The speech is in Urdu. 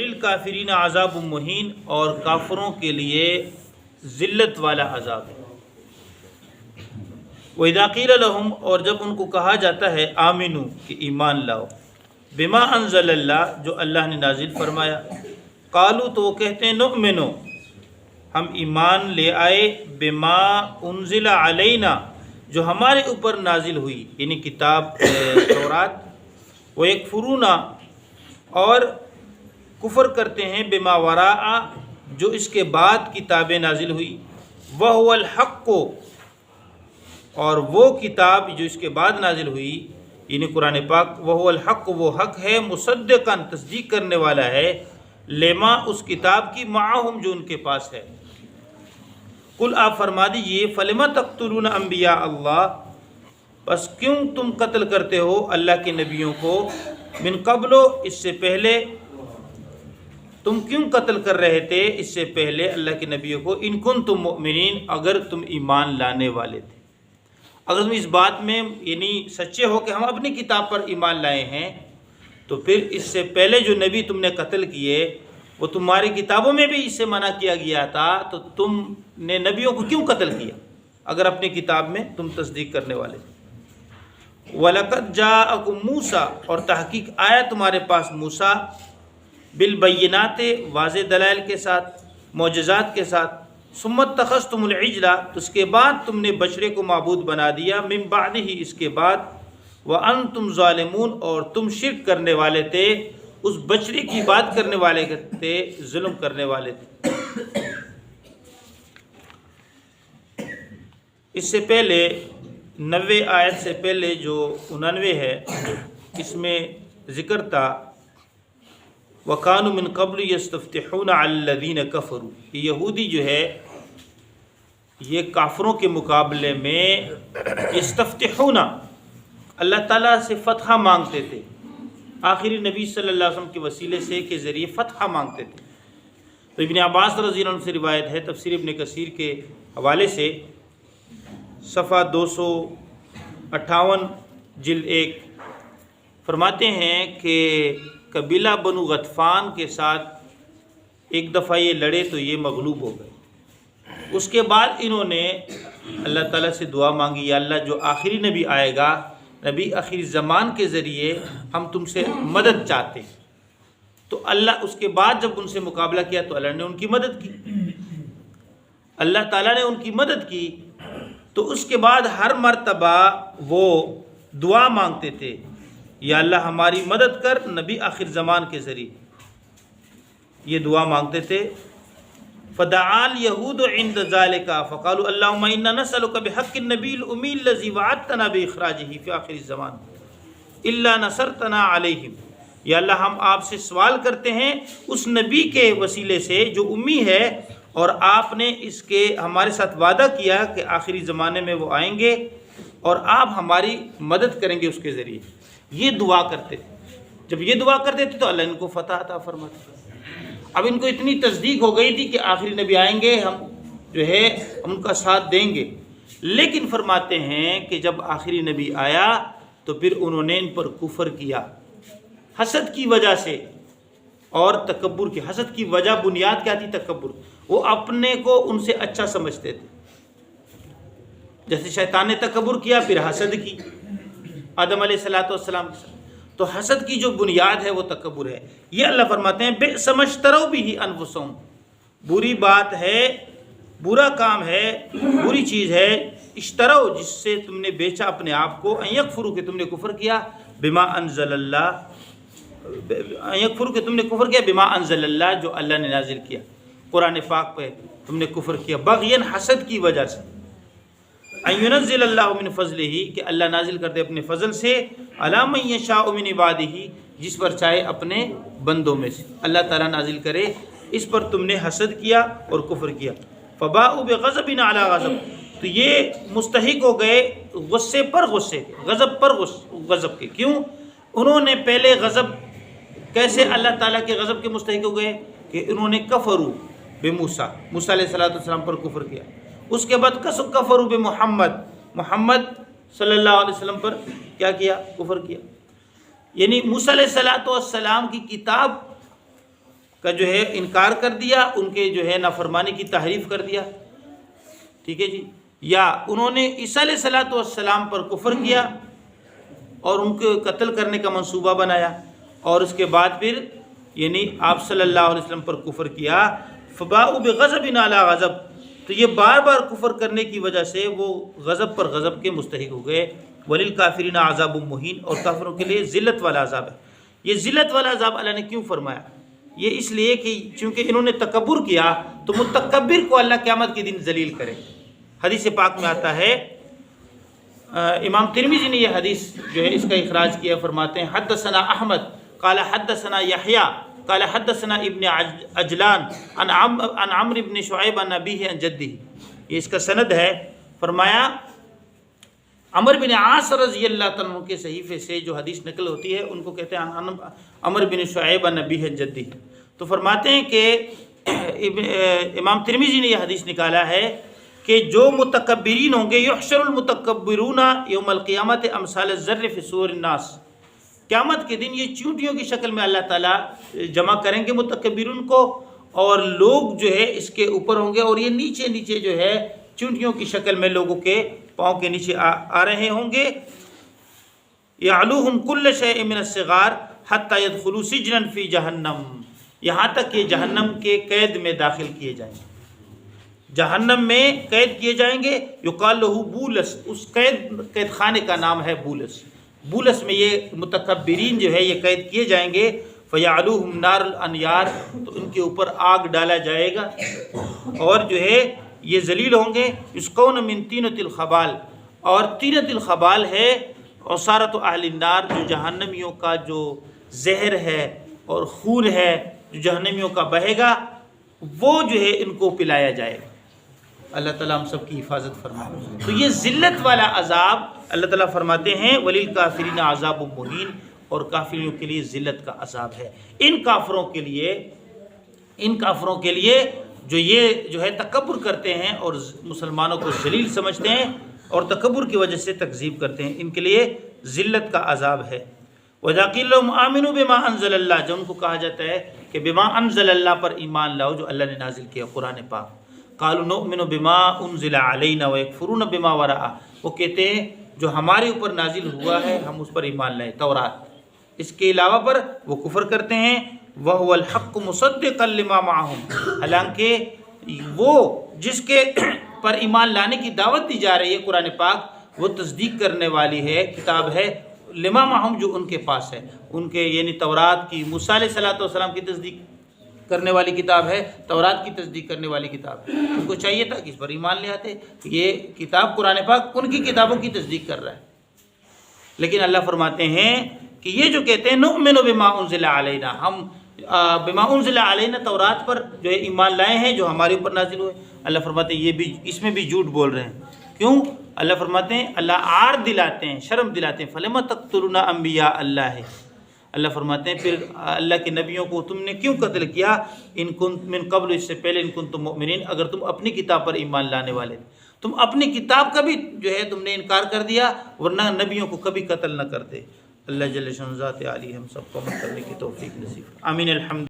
وَلِلْكَافِرِينَ عَذَابٌ مُّهِینٌ، اور کافروں کے لیے ذلت والا عذاب ہے۔ وَإِذَا قِيلَ لَهُمْ، اور جب ان کو کہا جاتا ہے آمنو کہ ایمان لاؤ، بما انزل اللہ، جو اللہ نے نازل فرمایا، قالوا، تو وہ کہتے ہیں نؤمنو، ہم ایمان لے آئے، بما انزل علینا، جو ہمارے اوپر نازل ہوئی، یعنی کتاب تورات، ویکفرون، اور کفر کرتے ہیں، بما وراء، جو اس کے بعد کتابیں نازل ہوئی، وہو الحق، اور وہ کتاب جو اس کے بعد نازل ہوئی یعنی قرآن پاک، وہو الحق، وہ حق ہے، مصدقاً، تصدیق کرنے والا ہے، لما، اس کتاب کی، معہم، جو ان کے پاس ہے۔ قل، آپ فرما دیجئے، فلما تقتلون انبیاء اللہ، بس کیوں تم قتل کرتے ہو اللہ کے نبیوں کو، من قبل، اس سے پہلے، تم کیوں قتل کر رہے تھے اس سے پہلے اللہ کے نبیوں کو، ان کنتم مؤمنین، اگر تم ایمان لانے والے تھے، اگر تم اس بات میں یعنی سچے ہو کہ ہم اپنی کتاب پر ایمان لائے ہیں، تو پھر اس سے پہلے جو نبی تم نے قتل کیے وہ تمہاری کتابوں میں بھی اس سے منع کیا گیا تھا، تو تم نے نبیوں کو کیوں قتل کیا اگر اپنی کتاب میں تم تصدیق کرنے والے تھے۔ وَلَقَدْ جَاءَكُم مُوسَىٰ، اور تحقیق آیا تمہارے پاس موسیٰ، بالبینات، واضح دلائل کے ساتھ، معجزات کے ساتھ، ثم اتخذتم العجل، تو اس کے بعد تم نے بچڑے کو معبود بنا دیا، من بعدہ، اس کے بعد، وانتم ظالمون، اور تم شرک کرنے والے تھے، اس بچڑے کی بات کرنے والے تھے، ظلم کرنے والے تھے۔ اس سے پہلے 90 آیت سے پہلے جو 99 ہے، اس میں ذکر تھا وَكَانُوا مِن قَبْلُ يَسْتَفْتِحُونَ عَلَى الَّذِينَ كَفَرُوا، یہ یہودی جو ہے یہ کافروں کے مقابلے میں یستفتحون، اللہ تعالیٰ سے فتح مانگتے تھے، آخری نبی صلی اللہ علیہ وسلم کے وسیلے سے کے ذریعے فتح مانگتے تھے۔ تو ابن عباس رضی اللہ عنہ سے روایت ہے، تفسیر ابن کثیر کے حوالے سے، صفحہ 258 جلد 1، فرماتے ہیں کہ قبیلہ بنو غطفان کے ساتھ ایک دفعہ یہ لڑے تو یہ مغلوب ہو گئے، اس کے بعد انہوں نے اللہ تعالیٰ سے دعا مانگی، یا اللہ جو آخری نبی آئے گا، نبی آخری زمان کے ذریعے ہم تم سے مدد چاہتے ہیں، تو اللہ اس کے بعد جب ان سے مقابلہ کیا تو اللہ نے ان کی مدد کی، اللہ تعالیٰ نے ان کی مدد کی، تو اس کے بعد ہر مرتبہ وہ دعا مانگتے تھے، یا اللہ ہماری مدد کر نبی آخر زمان کے ذریعے، یہ دعا مانگتے تھے۔ فدعا اليہود عند ذلك فقالوا اللهم انا نسألك بحق النبي الأمي الذي وعدتنا بإخراجه في آخر الزمان الا نصرتنا عليهم، یا اللہ ہم آپ سے سوال کرتے ہیں اس نبی کے وسیلے سے جو امی ہے، اور آپ نے اس کے ہمارے ساتھ وعدہ کیا کہ آخری زمانے میں وہ آئیں گے اور آپ ہماری مدد کریں گے اس کے ذریعے، یہ دعا کرتے تھے۔ جب یہ دعا کرتے تھے تو اللہ ان کو فتح عطا فرماتے۔ اب ان کو اتنی تصدیق ہو گئی تھی کہ آخری نبی آئیں گے، ہم جو ہے ان کا ساتھ دیں گے، لیکن فرماتے ہیں کہ جب آخری نبی آیا تو پھر انہوں نے ان پر کفر کیا، حسد کی وجہ سے اور تکبر کی۔ حسد کی وجہ بنیاد کیا تھی؟ تکبر، وہ اپنے کو ان سے اچھا سمجھتے تھے، جیسے شیطان نے تکبر کیا پھر حسد کی آدم علیہ السلام کے ساتھ، تو حسد کی جو بنیاد ہے وہ تکبر ہے۔ یہ اللہ فرماتے ہیں بئس ما اشتروا بہ انفسہم، بری بات ہے، برا کام ہے، بری چیز ہے، اشتروا، جس سے تم نے بیچا اپنے آپ کو، ان یکفروا، کہ تم نے کفر کیا، بما انزل اللہ، ان یکفروا، کہ تم نے کفر کیا، بما انزل اللہ، جو اللہ نے نازل کیا، قرآن پاک پہ تم نے کفر کیا، بغین، حسد کی وجہ سے، ان ینزل اللہ من فضلہ، کہ اللہ نازل کر دے اپنے فضل سے، علی من یشاء من عبادہ، جس پر چاہے اپنے بندوں میں سے اللہ تعالیٰ نازل کرے، اس پر تم نے حسد کیا اور کفر کیا، فباؤوا بغضب علی غضب، تو یہ مستحق ہو گئے غصے پر غصے کے، غضب پر غضب کے۔ کیوں؟ انہوں نے پہلے غضب، کیسے اللہ تعالیٰ کے غضب کے مستحق ہو گئے کہ انہوں نے کفروا بموسیٰ، موسیٰ علیہ السلام پر کفر کیا، اس کے بعد کفروا بمحمد، محمد صلی اللہ علیہ وسلم پر کیا کیا؟ کفر کیا۔ یعنی موسیٰ علیہ السلام کی کتاب کا جو ہے انکار کر دیا، ان کے جو ہے نافرمانی کی تحریف کر دیا، ٹھیک ہے جی، یا انہوں نے عیسیٰ علیہ الصلوۃ والسلام پر کفر کیا اور ان کو قتل کرنے کا منصوبہ بنایا، اور اس کے بعد پھر یعنی آپ صلی اللہ علیہ وسلم پر کفر کیا، فباؤوا بغضب علی غضب، تو یہ بار بار کفر کرنے کی وجہ سے وہ غضب پر غضب کے مستحق ہو گئے۔ وللکافرین عذاب مہین، اور کافروں کے لیے ذلت والا عذاب ہے۔ یہ ذلت والا عذاب اللہ نے کیوں فرمایا؟ یہ اس لیے کہ چونکہ انہوں نے تکبر کیا تو متکبر کو اللہ قیامت کے دن ذلیل کرے۔ حدیث پاک میں آتا ہے، امام ترمذی نے یہ حدیث جو ہے اس کا اخراج کیا، فرماتے ہیں حدثنا احمد قال حدثنا یحییٰ قال حدثنا ابن عجلان عن عمرو بن شعیب عن ابیہ عن جدہ، یہ اس کا سند ہے۔ فرمایا عمر بن عاص رضی اللہ عنہ کے صحیفے سے جو حدیث نقل ہوتی ہے ان کو کہتے ہیں عمر بن شعیب عن ابیہ عن جدہ۔ تو فرماتے ہیں کہ امام ترمذی نے یہ حدیث نکالا ہے کہ جو متکبرین ہوں گے، یحشر المتکبرون یوم القیامت امثال الذر فی صور الناس، قیامت کے دن یہ چونٹیوں کی شکل میں اللہ تعالیٰ جمع کریں گے متکبرین کو، اور لوگ جو ہے اس کے اوپر ہوں گے، اور یہ نیچے نیچے جو ہے چونٹیوں کی شکل میں لوگوں کے پاؤں کے نیچے آ رہے ہوں گے۔ یعلوہم کل شیء من الصغار حتی یدخلوا سجنا فی جہنم، یہاں تک کہ جہنم کے قید میں داخل کیے جائیں گے، جہنم میں قید کیے جائیں گے۔ یقال لہ بولس، اس قید خانے کا نام ہے بولس، بولس میں یہ متکبرین جو ہے یہ قید کیے جائیں گے۔ فیعلوہم نار الانیار، تو ان کے اوپر آگ ڈالا جائے گا، اور جو ہے یہ ذلیل ہوں گے۔ یسقون من طینۃ الخبال، اور طینۃ الخبال ہے عصارۃ اہل النار، جو جہنمیوں کا جو زہر ہے اور خون ہے جو جہنمیوں کا بہے گا، وہ جو ہے ان کو پلایا جائے گا۔ اللہ تعالیٰ ہم سب کی حفاظت فرمائے۔ تو یہ ذلت والا عذاب اللہ تعالیٰ فرماتے ہیں وللکافرین عذاب مہین، اور کافروں کے لیے ذلت کا عذاب ہے۔ ان کافروں کے لیے جو یہ جو ہے تکبر کرتے ہیں اور مسلمانوں کو ذلیل سمجھتے ہیں اور تکبر کی وجہ سے تکذیب کرتے ہیں، ان کے لیے ذلت کا عذاب ہے۔ وَإِذَا قِيلَ لَهُمْ آمِنُوا بِمَا أَنزَلَ اللَّهُ، جب ان کو کہا جاتا ہے کہ بما انزل اللہ پر ایمان لاؤ، جو اللہ نے نازل کیا قرآن پاک، قَالُوا نُؤْمِنُ بِمَا أُنزِلَ عَلَيْنَا وَيَكْفُرُونَ بِمَا وَرَاءَهُ، وہ کہتے ہیں جو ہمارے اوپر نازل ہوا ہے ہم اس پر ایمان لائیں، تورات، اس کے علاوہ پر وہ کفر کرتے ہیں۔ وَهُوَ الْحَقُّ مُصَدِّقًا لِمَا مَعَهُمْ، حالانکہ وہ جس کے پر ایمان لانے کی دعوت دی جا رہی ہے قرآن پاک، وہ تصدیق کرنے والی ہے، کتاب ہے لما معہم، جو ان کے پاس ہے، ان کے یعنی تورات کی، موسیٰ علیہ الصلوۃ والسلام کی تصدیق کرنے والی کتاب ہے، تورات کی تصدیق کرنے والی کتاب ہے۔ ان کو چاہیے تھا کہ اس پر ایمان لے آتے، یہ کتاب قرآن پاک ان کی کتابوں کی تصدیق کر رہا ہے۔ لیکن اللہ فرماتے ہیں کہ یہ جو کہتے ہیں نؤمن بما انزل علینا، ہم بما انزل علینا تورات پر جو ہے ایمان لائے ہیں جو ہمارے اوپر نازل ہوئے، اللہ فرماتے ہیں یہ بھی اس میں بھی جھوٹ بول رہے ہیں۔ کیوں؟ اللہ فرماتے ہیں اللہ عار دلاتے ہیں، شرم دلاتے ہیں، فلما تقتلون انبیاء اللہ، اللہ فرماتے ہیں پھر اللہ کے نبیوں کو تم نے کیوں قتل کیا، ان کنت من قبل، اس سے پہلے، ان کنتم مؤمنین، اگر تم اپنی کتاب پر ایمان لانے والے تھے، تم اپنی کتاب کا بھی جو ہے تم نے انکار کر دیا، ورنہ نبیوں کو کبھی قتل نہ کرتے۔ اللہ جل شانہ ذات عالی ہم سب کو عمل کرنے کی توفیق نصیب، آمین، الحمد۔